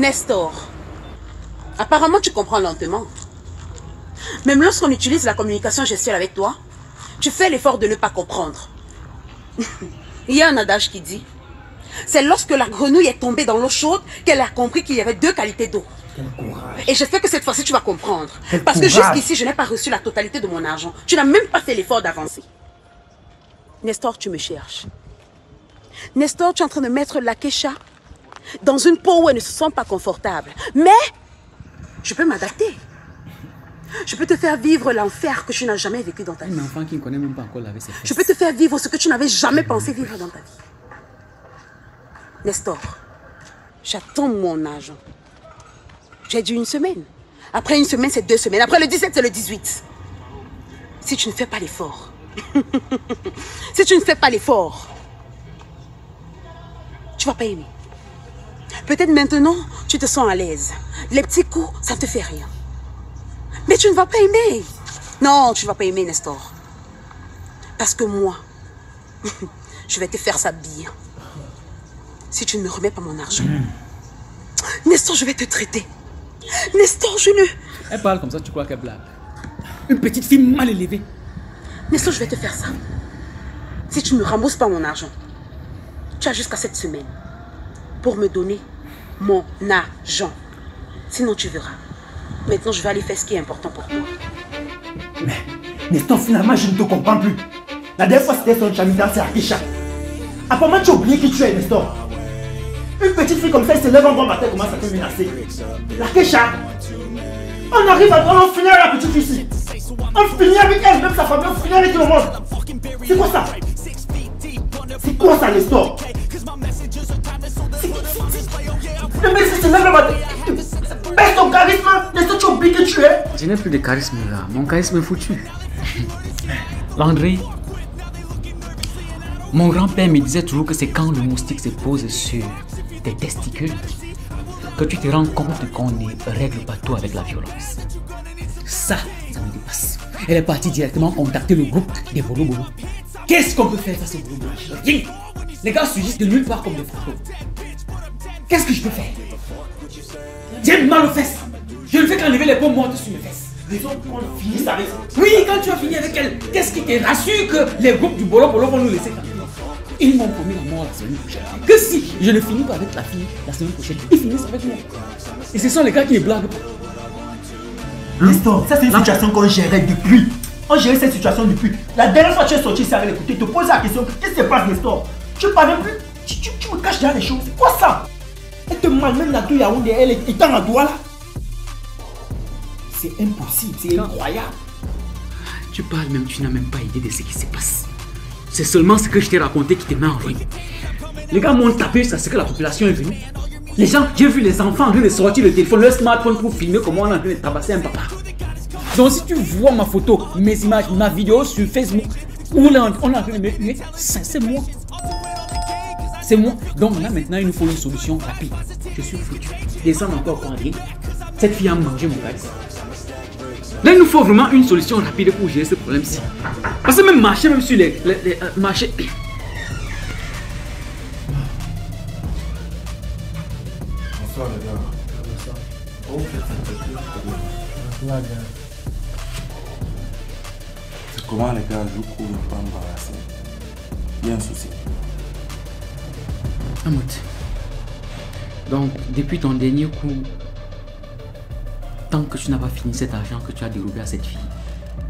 Nestor, apparemment tu comprends lentement. Même lorsqu'on utilise la communication gestuelle avec toi, tu fais l'effort de ne pas comprendre. Il y a un adage qui dit, c'est lorsque la grenouille est tombée dans l'eau chaude qu'elle a compris qu'il y avait deux qualités d'eau. Quel courage. Et j'espère que cette fois-ci tu vas comprendre. Quel Parce courage. que jusqu'ici, je n'ai pas reçu la totalité de mon argent. Tu n'as même pas fait l'effort d'avancer. Nestor, tu me cherches. Nestor, tu es en train de mettre la Kesha dans une peau où elle ne se sent pas confortable. Mais, je peux m'adapter. Je peux te faire vivre l'enfer que tu n'as jamais vécu dans ta vie. Un enfant qui ne connaît même pas encore laver ses fesses. Je peux te faire vivre ce que tu n'avais jamais pensé vivre dans ta vie. Nestor, j'attends mon argent. J'ai dit une semaine. Après une semaine, c'est 2 semaines. Après le 17, c'est le 18. Si tu ne fais pas l'effort, si tu ne fais pas l'effort, tu ne vas pas aimer. Peut-être maintenant, tu te sens à l'aise. Les petits coups, ça ne te fait rien. Mais tu ne vas pas aimer. Non, tu ne vas pas aimer, Nestor. Parce que moi, je vais te faire ça bien. Si tu ne me remets pas mon argent. Nestor, je vais te traiter. Nestor, je ne... Elle parle comme ça, tu crois qu'elle blague? Une petite fille mal élevée. Nestor, je vais te faire ça. Si tu ne me rembourses pas mon argent, tu as jusqu'à cette semaine pour me donner mon argent. Sinon, tu verras. Maintenant, je vais aller faire ce qui est important pour toi. Mais, Nestor, finalement, je ne te comprends plus. La dernière fois, c'était son chamita, c'est Akisha. Apparemment, tu as oublié qui tu es, Nestor. Une petite fille comme ça, elle se lève en bon matin, commence à te menacer. La Kesha, on arrive à on finit avec la petite fille ici. On finit avec elle, même sa famille, on finit avec tout le monde. C'est quoi ça? C'est quoi ça, Nestor? Le mec se lève le matin. Baisse ton charisme, Nestor, tu oublies qui tu es. Je n'ai plus de charisme là, mon charisme est foutu. Landry, mon grand-père me disait toujours que c'est quand le moustique se pose sur tes testicules que tu te rends compte qu'on ne règle pas tout avec la violence. Ça me dépasse. Elle est partie directement contacter le groupe des Bolo Bolo. Qu'est-ce qu'on peut faire face au Bolo Bolo? Rien. Les gars surgissent de nulle part comme des fantômes. Qu'est-ce que je peux faire? J'ai mal aux fesses. Je ne fais qu'enlever les peaux mortes sur mes fesses. Raison qu'on finisse avec ça. Oui, quand tu as fini avec elle, qu'est-ce qui te rassure que les groupes du Bolo Bolo vont nous laisser tranquilles? Ils m'ont promis la mort la semaine prochaine. Que si je ne finis pas avec la fille la semaine prochaine, ils finissent avec moi. Et ce sont les gars qui ne blaguent pas. Nestor, ça c'est une situation qu'on gérait depuis. On gérait cette situation depuis. La dernière fois que tu es sorti ici avec les couteaux, tu te poses la question, qu'est-ce qui se passe, Nestor? Tu ne parles plus. Tu me caches derrière les choses. C'est quoi ça? Elle te malmène la douille Yaoundé, elle est dans la doigt là. C'est impossible, c'est incroyable. Tu parles même, tu n'as même pas idée de ce qui se passe. C'est seulement ce que je t'ai raconté qui te met en ruine. Les gars m'ont tapé jusqu'à ce que la population est venue. Les gens, j'ai vu les enfants en train de sortir le téléphone, le smartphone pour filmer comment on est en train de tabasser un papa. Donc si tu vois ma photo, mes images, ma vidéo sur Facebook, où on est en train de me tuer, c'est moi. C'est moi. Donc là maintenant il nous faut une solution rapide. Je suis foutu. Descends encore pour André. Cette fille a mangé mon gaz. Là il nous faut vraiment une solution rapide pour gérer ce problème-ci. Parce que même marcher, même sur les marchés. Bonsoir les gars. Bonsoir. Oh, c'est comment les gars, je cours pas embarrassé. Il y a un souci. Amout. Donc, depuis ton dernier coup, tant que tu n'as pas fini cet argent que tu as dérobé à cette fille,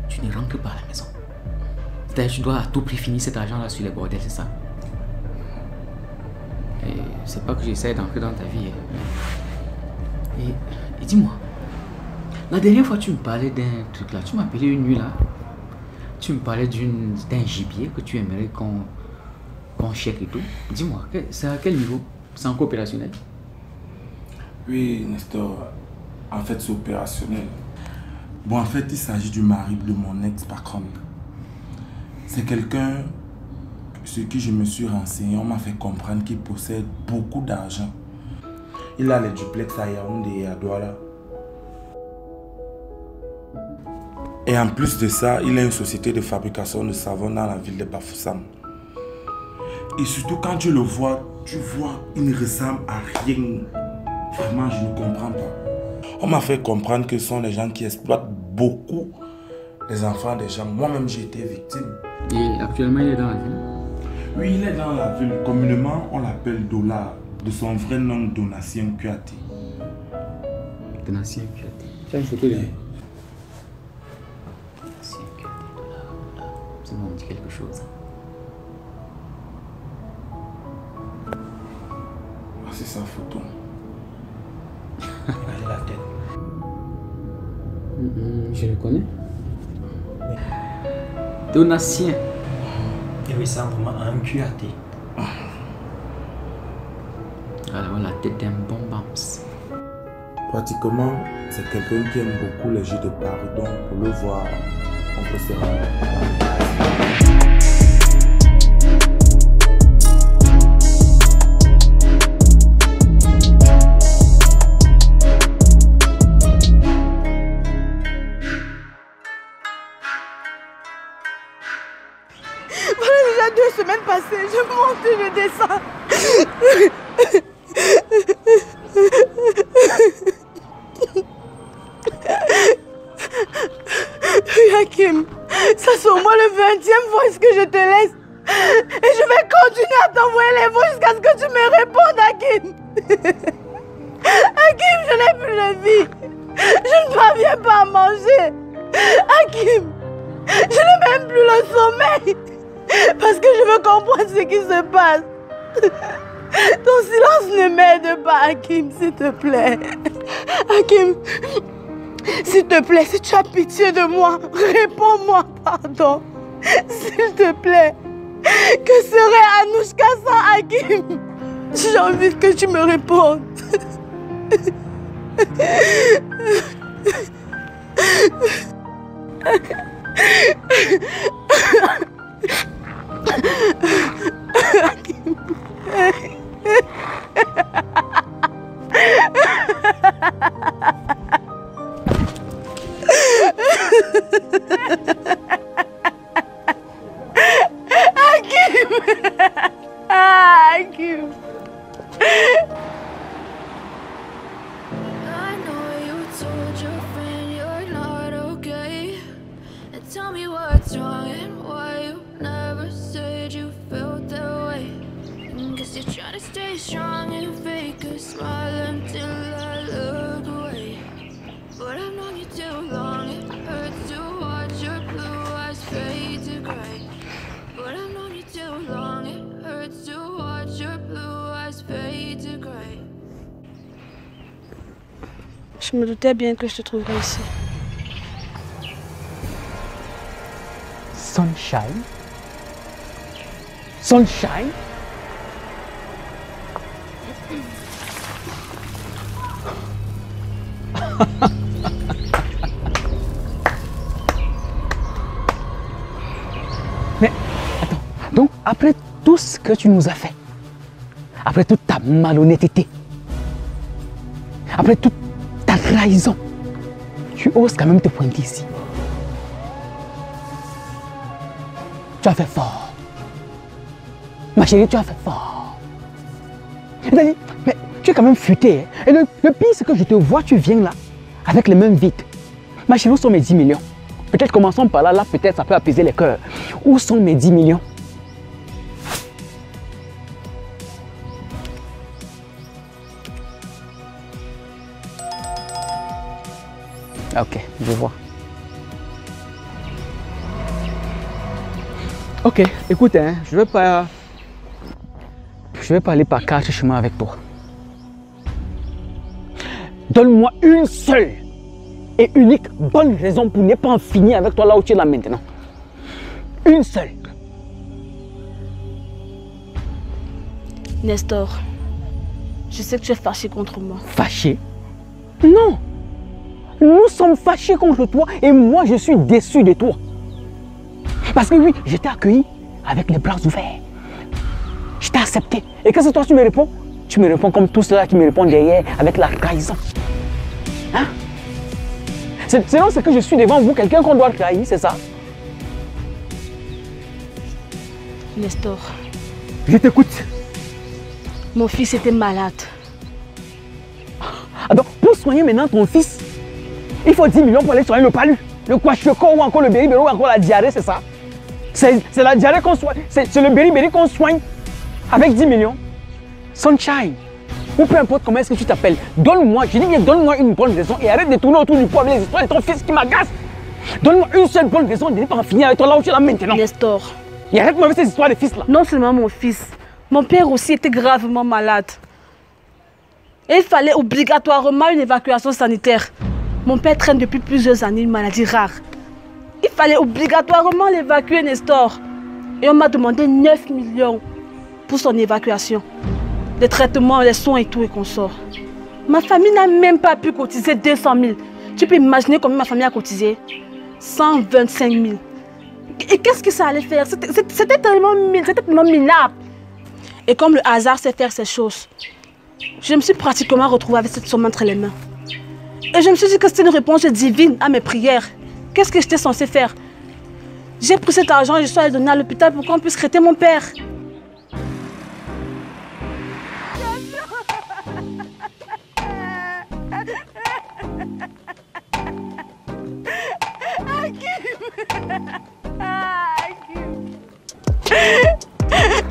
tu ne rentres pas à la maison. C'est-à-dire tu dois à tout prix finir cet argent-là sur les bordels, c'est ça? Et c'est pas que j'essaie d'entrer dans ta vie. Et dis-moi, la dernière fois tu me parlais d'un truc là, tu m'as appelé une nuit là. Tu me parlais d'un gibier que tu aimerais qu'on check et tout. Dis-moi, c'est à quel niveau? C'est encore opérationnel? Oui, Nestor. En fait, c'est opérationnel. Bon, en fait, il s'agit du mari de mon ex-patron. C'est quelqu'un sur qui je me suis renseigné. On m'a fait comprendre qu'il possède beaucoup d'argent. Il a les duplex à Yaoundé et à Douala. Et en plus de ça, il a une société de fabrication de savon dans la ville de Bafoussam. Et surtout, quand tu le vois, tu vois, il ne ressemble à rien. Vraiment, je ne comprends pas. On m'a fait comprendre que ce sont les gens qui exploitent beaucoup les enfants des gens. Moi-même, j'ai été victime. Et actuellement, il est dans la ville? Oui, il est dans la ville. Communément, on l'appelle Dollar. De son vrai nom, Donatien Kouyaté. Donatien Kouyaté. Tu as une photo de lui? Donatien Kouyaté, Dollar. Ça me dit quelque chose. Ah, c'est sa photo. Regardez la tête. Je le connais. Donatien. Il ressemble vraiment à un Kouyaté. Alors la tête d'un bon bounce. Pratiquement, c'est quelqu'un qui aime beaucoup les jeux de pardon. Pour le voir, on peut se rendre. Voilà déjà 2 semaines passées, je monte et je descends. Hakim, ça c'est au moins le 20e voice que je te laisse. Et je vais continuer à t'envoyer les voix jusqu'à ce que tu me répondes, Hakim. Hakim, je n'ai plus de vie. Je ne parviens pas à manger. Hakim, je n'ai même plus le sommeil. Parce que je veux comprendre ce qui se passe. Ton silence ne m'aide pas, Hakim, s'il te plaît. Hakim, s'il te plaît, si tu as pitié de moi, réponds-moi pardon. S'il te plaît. Que serait Anouchka sans Hakim? J'ai envie que tu me répondes. Hakim. Hakim. I know you told your friend you're not okay. And tell me what's wrong and why you never said you felt that way. Guess you're trying to stay strong and fake a smile until I look away. But I've known you too long, it hurts to watch your blue eyes fade to gray. But I've known you too long, it hurts to watch your blue eyes fade to gray. Je me doutais bien que je te trouverais ici. Sunshine? Sunshine? Mais attends, donc après tout ce que tu nous as fait, après toute ta malhonnêteté, après toute ta trahison, tu oses quand même te pointer ici. Tu as fait fort. Ma chérie, tu as fait fort. Mais tu es quand même futé. Hein? Et le pire, c'est que je te vois, tu viens là, avec les mains vides. Ma chérie, où sont mes 10 millions? Peut-être commençons par là, peut-être ça peut apaiser les cœurs. Où sont mes 10 millions? Ok, je vois. Ok, écoute, hein, je vais pas aller par 4 chemins avec toi. Donne-moi une seule et unique bonne raison pour ne pas en finir avec toi là où tu es là maintenant. Une seule. Nestor, je sais que tu es fâché contre moi. Fâché? Non. Nous sommes fâchés contre toi et moi je suis déçu de toi. Parce que oui, je t'ai accueilli avec les bras ouverts. Je t'ai accepté. Et qu'est-ce que toi tu me réponds? Tu me réponds comme tous ceux-là qui me répondent derrière avec la trahison. Hein? C'est ce que je suis devant vous, quelqu'un qu'on doit trahir, c'est ça? Nestor, Je t'écoute. mon fils était malade. Donc, pour soigner maintenant ton fils, il faut 10 millions pour aller soigner le palu, le kwashiorkor ou encore le beriberi ou encore la diarrhée, c'est ça? C'est la diarrhée qu'on soigne, c'est le beriberi qu'on soigne avec 10 millions. Sunshine, ou peu importe comment est-ce que tu t'appelles, donne-moi, je dis bien donne-moi une bonne raison et arrête de tourner autour du pot avec les histoires de ton fils qui m'agace. Donne-moi une seule bonne raison de ne pas en finir avec toi là où tu es là maintenant. Nestor. Et arrête-moi avec ces histoires de fils là. Non seulement mon fils, mon père aussi était gravement malade. Et il fallait obligatoirement une évacuation sanitaire. Mon père traîne depuis plusieurs années une maladie rare. Il fallait obligatoirement l'évacuer, Nestor. Et on m'a demandé 9 millions pour son évacuation. Les traitements, les soins et tout et qu'on sort. Ma famille n'a même pas pu cotiser 200 000. Tu peux imaginer combien ma famille a cotisé? 125 000. Et qu'est-ce que ça allait faire? C'était tellement minable. Et comme le hasard sait faire ces choses, je me suis pratiquement retrouvée avec cette somme entre les mains. Et je me suis dit que c'était une réponse divine à mes prières. Qu'est-ce que j'étais censée faire? J'ai pris cet argent et je suis allée donner à l'hôpital pour qu'on puisse traiter mon père.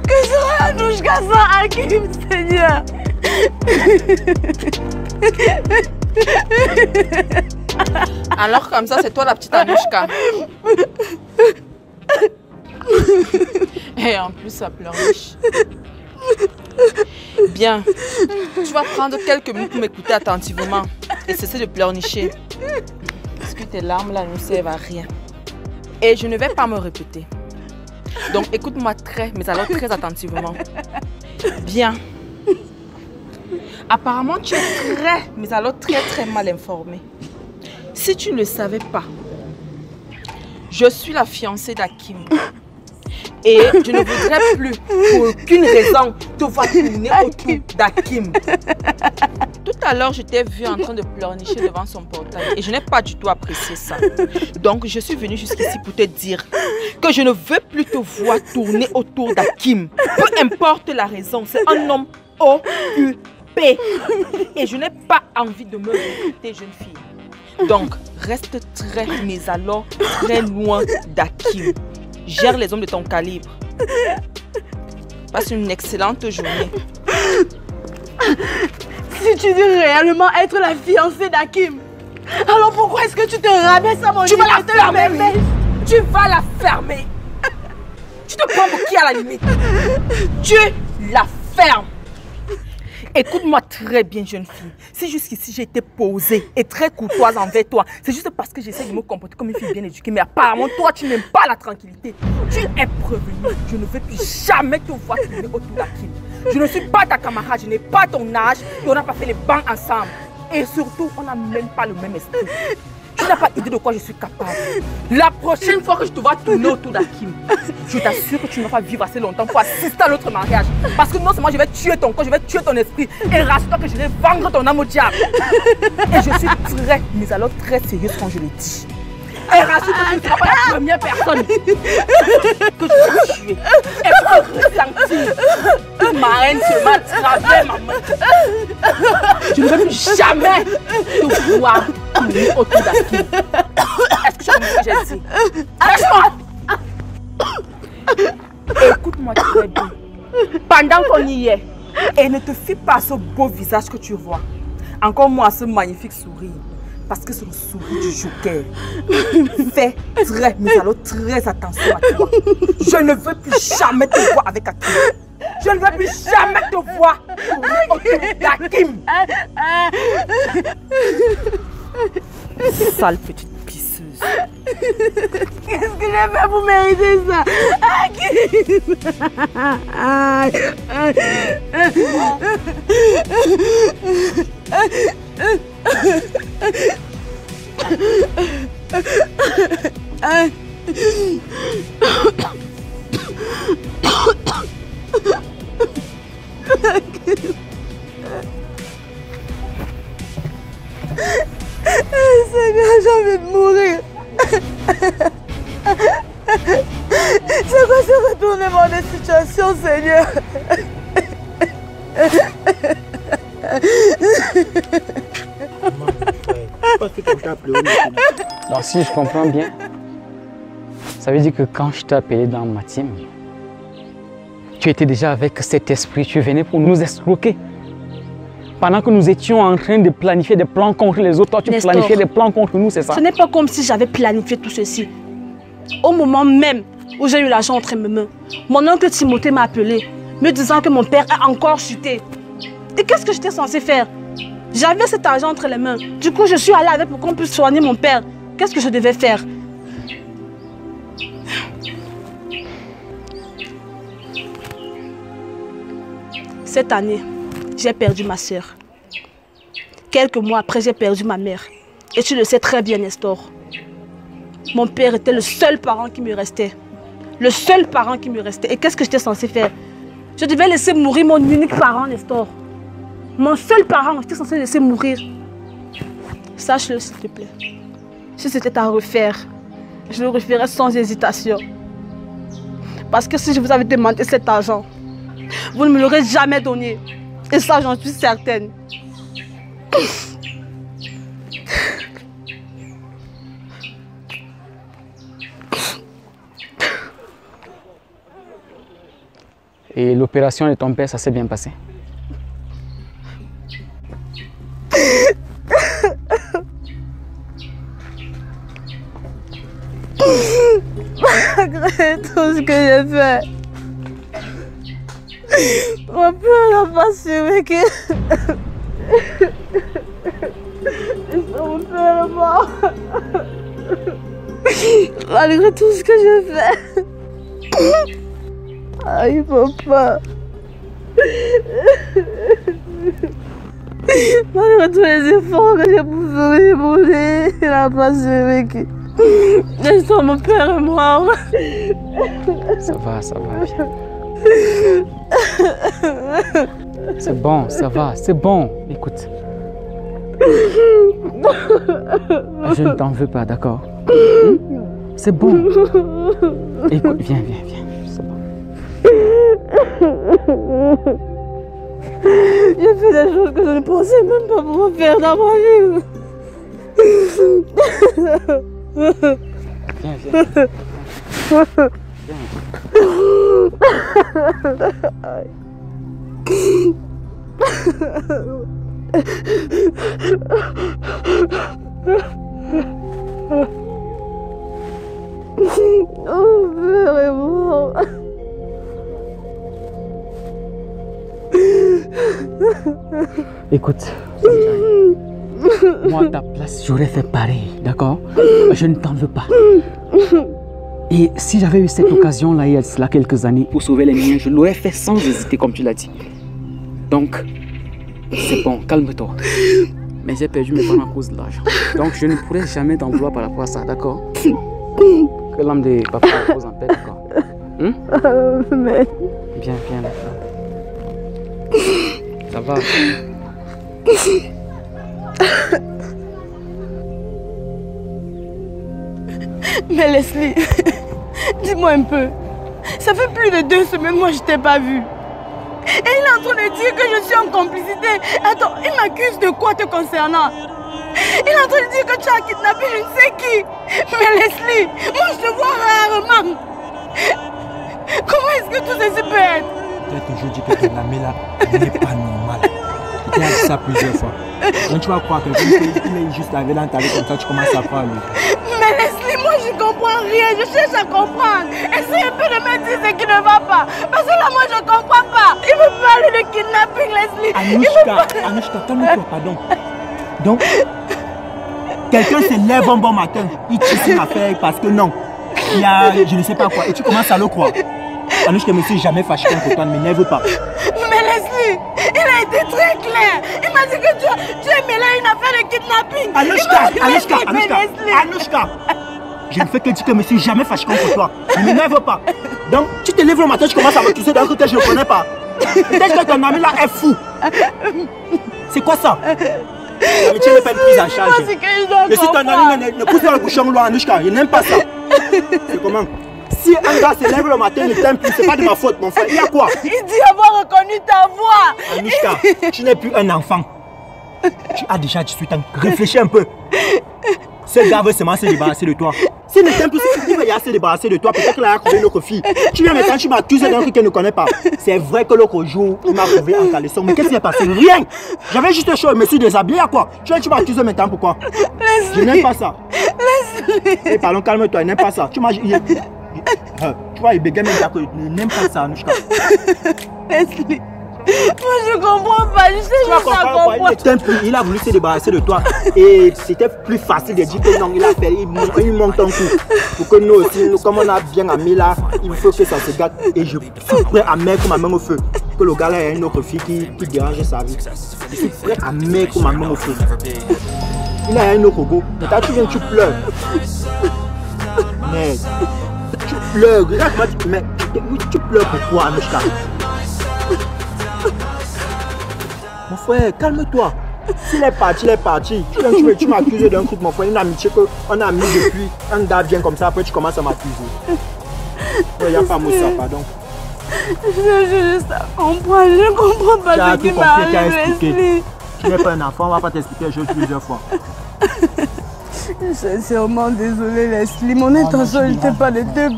Que sera Anouchka sans Hakim, Seigneur? Alors comme ça, c'est toi la petite Anouchka. Et en plus, ça pleurniche. Bien, tu vas prendre quelques minutes pour m'écouter attentivement et cesser de pleurnicher. Parce que tes larmes là ne servent à rien. Et je ne vais pas me répéter. Donc écoute-moi mais alors très attentivement. Bien. Apparemment, tu es très mal informé. Si tu ne le savais pas, je suis la fiancée d'Hakim. Et je ne voudrais plus, pour aucune raison, te voir tourner autour d'Hakim. Tout à l'heure, je t'ai vu en train de pleurnicher devant son portail et je n'ai pas du tout apprécié ça. Donc, je suis venue jusqu'ici pour te dire que je ne veux plus te voir tourner autour d'Hakim. Peu importe la raison, c'est un homme occupé. Et je n'ai pas envie de me recruter, jeune fille. Donc, reste mais alors très loin d'Hakim. Gère les hommes de ton calibre. Passe une excellente journée. Si tu dis réellement être la fiancée d'Hakim, alors pourquoi est-ce que tu te rabaisses à mon Tu vas la fermer, oui. Tu vas la fermer. Tu te prends pour qui à la limite? Tu la fermes. Écoute-moi très bien, jeune fille. Si jusqu'ici j'ai été posée et très courtoise envers toi, c'est juste parce que j'essaie de me comporter comme une fille bien éduquée. Mais apparemment, toi, tu n'aimes pas la tranquillité. Tu es prévenue. Je ne veux plus jamais te voir tourner autour d'Hakim. Je ne suis pas ta camarade, je n'ai pas ton âge et on n'a pas fait les bancs ensemble. Et surtout, on n'a même pas le même esprit. Tu n'as pas idée de quoi je suis capable. La prochaine fois que je te vois tourner autour d'Hakim, je t'assure que tu ne vas pas vivre assez longtemps pour assister à notre mariage. Parce que non seulement je vais tuer ton corps, je vais tuer ton esprit. Et rassure-toi que je vais vendre ton âme au diable. Et je suis mais alors très sérieuse quand je le dis. Et rassure-toi que tu ne seras pas la première personne que je vais tuer. Et pour ressentir une marraine seulement à travers ma main. Je ne veux plus jamais te voir tourner autour d'Hakim. Est-ce que tu as compris ce que j'ai dit? Lâche-moi! Écoute-moi très bien. Pendant qu'on y est, et ne te fie pas à ce beau visage que tu vois. Encore moins à ce magnifique sourire. Parce que c'est le sourire du joker. Fais mais alors très attention à toi. Je ne veux plus jamais te voir avec Hakim. Je ne veux plus jamais te voir autour d'Hakim. Sale petite pisseuse. Qu'est-ce que j'ai fait pour mériter ça? Seigneur, j'ai envie de mourir. C'est quoi ce retournement de situation, Seigneur? Donc si je comprends bien, ça veut dire que quand je t'ai appelé dans ma team, tu étais déjà avec cet esprit, tu venais pour nous escroquer. Pendant que nous étions en train de planifier des plans contre les autres, toi tu planifiais des plans contre nous, c'est ça? Ce n'est pas comme si j'avais planifié tout ceci. Au moment même où j'ai eu l'argent entre mes mains, mon oncle Timothée m'a appelé, me disant que mon père a encore chuté. Et qu'est-ce que j'étais censée faire? J'avais cet argent entre les mains. Du coup, je suis allée avec pour qu'on puisse soigner mon père. Qu'est-ce que je devais faire? Cette année, j'ai perdu ma sœur. Quelques mois après, j'ai perdu ma mère. Et tu le sais très bien, Nestor. Mon père était le seul parent qui me restait. Le seul parent qui me restait. Et qu'est-ce que j'étais censée faire? Je devais laisser mourir mon unique parent, Nestor. Mon seul parent, j'étais censée laisser mourir. Sache-le, s'il te plaît. Si c'était à refaire, je le referais sans hésitation. Parce que si je vous avais demandé cet argent, vous ne me l'aurez jamais donné. Et ça, j'en suis certaine. Et l'opération de ton père, ça s'est bien passé? Malgré tout ce que j'ai fait, mon père n'a pas survécu. Mon père est mort. Malgré tout ce que j'ai fait. Aïe, papa. Malgré tous les efforts que j'ai poussés pour lui, il n'a pas survécu. Mon père est mort. Ça va bien. C'est bon, ça va, c'est bon. Écoute. Je ne t'en veux pas, d'accord? C'est bon. Écoute, viens. C'est bon. J'ai fait des choses que je ne pensais même pas pouvoir faire dans ma vie. Viens. Mon père est mort. Écoute, moi à ta place, j'aurais fait pareil, d'accord? Je ne t'en veux pas. Et si j'avais eu cette occasion-là, il y a cela quelques années, pour sauver les miens, je l'aurais fait sans hésiter, comme tu l'as dit. Donc, c'est bon, calme-toi. Mais j'ai perdu mes parents à cause de l'argent. Donc, je ne pourrais jamais t'en vouloir par rapport à ça, d'accord? Que l'âme de papa repose en paix, d'accord? Mais... Viens, d'accord. Ça va. Mais Leslie, dis-moi un peu. Ça fait plus de 2 semaines, moi je t'ai pas vu. Et il est en train de dire que je suis en complicité. Attends, il m'accuse de quoi te concernant? Il est en train de dire que tu as kidnappé je ne sais qui. Mais Leslie, moi je te vois rarement. Comment est-ce que tout ceci peut être? Peut-être que je dis que ton ami là n'est pas normal. Tu t'es dit ça plusieurs fois. Donc tu vas croire que il est juste arrivé dans ta vie comme ça, tu commences à parler. Mais Leslie, moi je comprends rien, je cherche à comprendre. Essaye un peu de me dire ce qui ne va pas. Parce que là moi je comprends pas. Il me parle de kidnapping, Leslie. Anouchka, calme-toi, pardon. Donc, quelqu'un se lève un bon matin, il tisse une affaire parce que non, il y a je ne sais pas quoi, et tu commences à le croire. Anouchka, je ne me suis jamais fâché contre toi, ne m'énerve pas. Mais Leslie, il a été très clair. Il m'a dit que tu es mêlé à une affaire de kidnapping. Anouchka, je ne fais que dire que je ne me suis jamais fâché contre toi. Ne m'énerve pas. Donc, tu te lèves le matin, tu commences à m'accuser d'un truc que je ne connais pas. Peut-être que ton ami là est fou. C'est quoi ça? Tu n'es pas une prise en charge. Mais si ton ami ne pousse pas le bouchon loin, Anouchka, il n'aime pas ça. C'est comment? Si un gars se lève le matin et ne t'aime plus, c'est pas de ma faute, mon frère. Il y a quoi? Il dit avoir reconnu ta voix. Anouchka, tu n'es plus un enfant. Tu as déjà 18 ans. Réfléchis un peu. Ce gars veut seulement se débarrasser de toi. S'il ne t'aime plus, il va se débarrasser de toi. Peut-être qu'il a trouvé une autre fille. Tu viens maintenant, tu m'accuses d'un truc qu'elle ne connaît pas. C'est vrai que l'autre jour, il m'a trouvé en caleçon. Mais qu'est-ce qui est passé? Rien. J'avais juste chaud, je me suis déshabillé à quoi? Tu m'accuses maintenant pourquoi? Je n'aime pas ça. Laisse-le. Pardon, calme-toi, il n'aime pas ça. Tu vois, il bégaye même là que je n'aime pas ça, Anouchka. Laisse-le. Moi je comprends pas, je sais que ça comprend. Il a voulu se débarrasser de toi et c'était plus facile de dire que non, il a fait, il monte ton coup. Pour que nous aussi, comme on a bien ami là, il faut que ça se gâte et je suis prêt à mettre ma main au feu. Que le gars là ait une autre fille qui dérange sa vie. Je suis prêt à mettre ma main au feu. Il a un autre go. Maintenant tu viens, tu pleures. Mais tu pleures, regarde-moi, mais tu pleures pourquoi, Anouchka? Mon frère, calme-toi. S'il est parti, il est parti. Tu m'accuses d'un truc, mon frère, une amitié qu'on a mis depuis. Un gars vient comme ça, après tu commences à m'accuser. Il n'y a pas Moussa, pardon. Je comprends pas ce qui m'arrive. Tu n'es pas un enfant, on ne va pas t'expliquer les choses plusieurs fois. Je suis sincèrement désolée, Leslie. Mon intention n'était pas de te...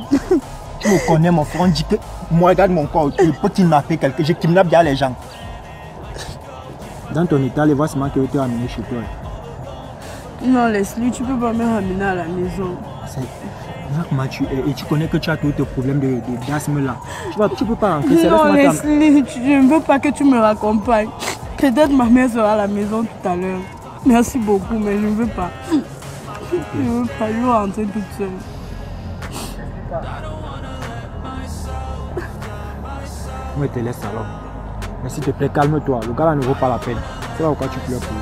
Tu me connais, mon frère. On dit que moi, regarde mon corps. Je peux kidnapper quelqu'un. Je kidnappe bien les gens. Dans ton état, les voix seulement qui ont été amenés chez toi. Non, Leslie, tu peux pas me ramener à la maison. Là, comment tu es? Et tu connais que tu as tous tes problèmes d'asthme là. Tu peux pas rentrer. Non, Leslie, je ne veux pas que tu me raccompagnes. Peut-être ma mère sera à la maison tout à l'heure. Merci beaucoup, mais je ne veux pas. Je ne veux pas, je veux rentrer toute seule. Moi, je te laisse alors. Mais s'il te plaît, calme-toi. Le gars là ne vaut pas la peine. C'est là pourquoi tu pleures pour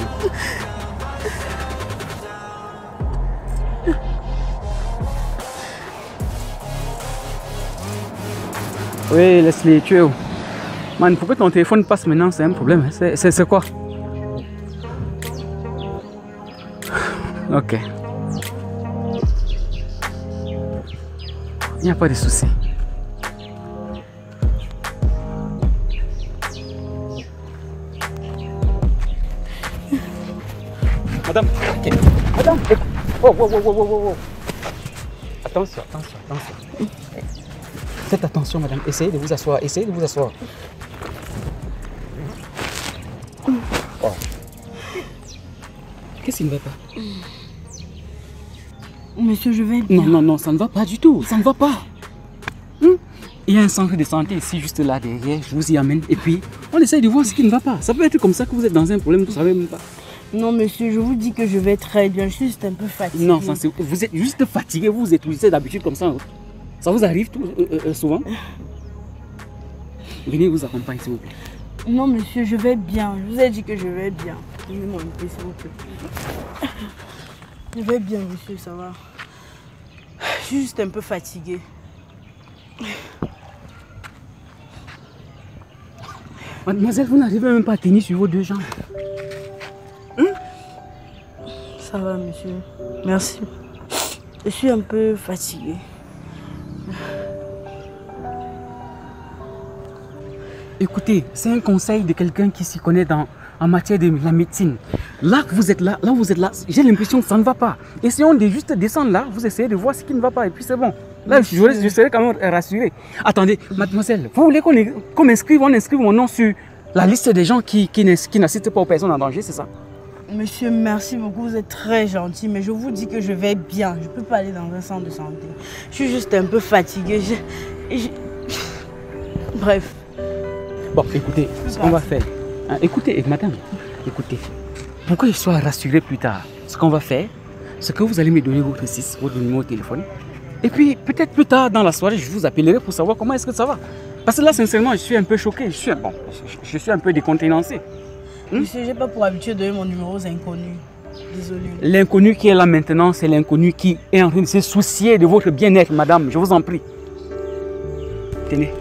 lui. Oui, Leslie, tu es où? Man, pourquoi ton téléphone passe maintenant? C'est un problème. C'est quoi? Ok. Il n'y a pas de souci. Madame, okay. Madame, oh. Attention. Faites attention, madame. Essayez de vous asseoir. Oh. Qu'est-ce qui ne va pas? Monsieur, je vais bien. Non, ça ne va pas du tout. Ça ne va pas. Il y a un centre de santé ici, juste là derrière. Je vous y amène. Et puis, on essaye de voir ce qui ne va pas. Ça peut être comme ça que vous êtes dans un problème, vous ne savez même pas. Non, monsieur, je vous dis que je vais très bien. Je suis juste un peu fatiguée. Non, vous êtes juste fatigué. Vous êtes d'habitude comme ça. Ça vous arrive souvent? Venez vous accompagner, s'il vous plaît. Non, monsieur, je vais bien. Je vous ai dit que je vais bien. Donnez-moi une paix, s'il vous plaît. Je vais bien, monsieur, ça va. Je suis juste un peu fatiguée. Mademoiselle, vous n'arrivez même pas à tenir sur vos deux jambes. Ça va, monsieur. Merci. Je suis un peu fatiguée. Écoutez, c'est un conseil de quelqu'un qui s'y connaît en matière de la médecine. Là que vous êtes là, j'ai l'impression que ça ne va pas. Essayons de juste descendre là, vous essayez de voir ce qui ne va pas et puis c'est bon. Là, je serai quand même rassuré. Attendez, mademoiselle, vous voulez qu'on inscrive mon nom sur la liste des gens qui n'assistent pas aux personnes en danger, c'est ça? Monsieur, merci beaucoup, vous êtes très gentil, mais je vous dis que je vais bien. Je ne peux pas aller dans un centre de santé. Je suis juste un peu fatiguée. Bref. Bon, écoutez, ce qu'on va faire. Écoutez, madame, écoutez. Pour que je sois rassuré plus tard, ce qu'on va faire, c'est que vous allez me donner votre numéro de téléphone. Et puis, peut-être plus tard dans la soirée, je vous appellerai pour savoir comment est-ce que ça va. Parce que là, sincèrement, je suis un peu choqué. Je suis un peu décontenancé. Monsieur, j'ai pas pour habitude de donner mon numéro aux inconnus. Désolé. L'inconnu qui est là maintenant, c'est l'inconnu qui est en train de se soucier de votre bien-être, madame. Je vous en prie. Tenez.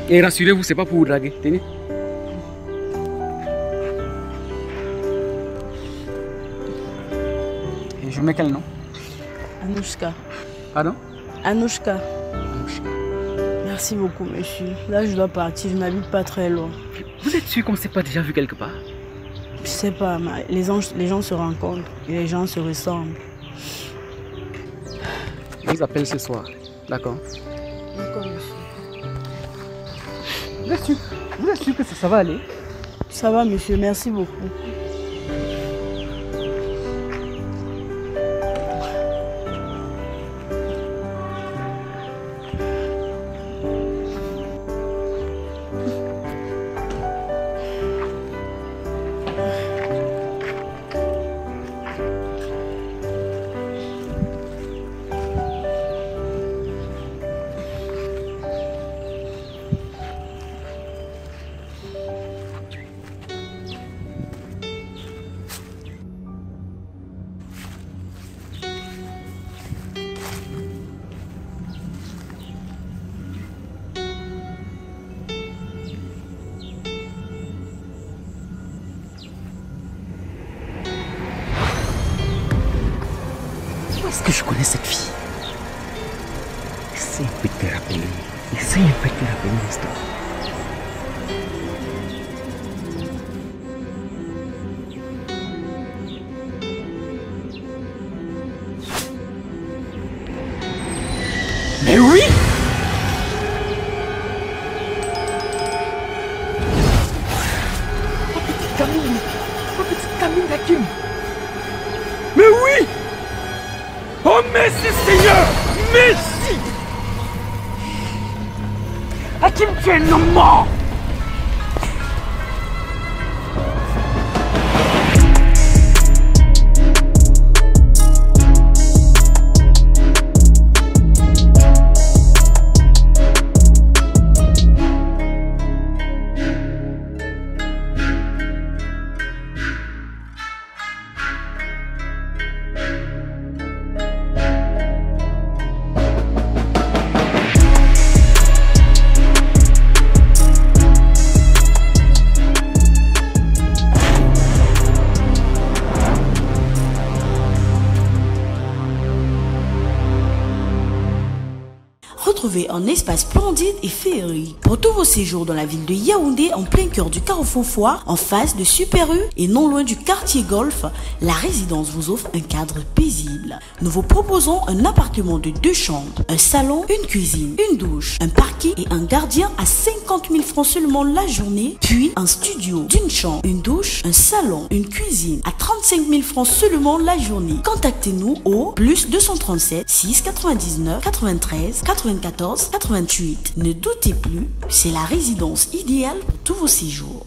Et rassurez-vous, c'est pas pour vous draguer. Tenez. Et je mets quel nom? Anouchka. Pardon? Anouchka. Merci beaucoup, monsieur. Là, je dois partir. Je n'habite pas très loin. Vous êtes sûr qu'on ne s'est pas déjà vu quelque part? Je sais pas, les gens se rencontrent et les gens se ressemblent. Je vous appelle ce soir, d'accord? D'accord, monsieur. Vous êtes sûr que ça va aller? Ça va, monsieur, merci beaucoup. Est-ce que je connais cette fille? Essaye un peu de te rappeler. Essaye un peu de te rappeler l'histoire. Mais oui! Ma petite Camille Hakim! Mais oui! Oh merci Seigneur! Merci! Hakim, tu es un homme mort! Retrouvez un espace splendide et féerique pour tous vos séjours dans la ville de Yaoundé, en plein cœur du Carrefour Foire, en face de Super U et non loin du quartier Golf. La résidence vous offre un cadre paisible. Nous vous proposons un appartement de 2 chambres, un salon, une cuisine, une douche, un parking et un gardien à 50 000 francs seulement la journée, puis un studio d'une chambre, une douche, un salon, une cuisine à 35 000 francs seulement la journée. Contactez-nous au +237 6 99 93 94 88. Ne doutez plus, c'est la résidence idéale pour tous vos séjours.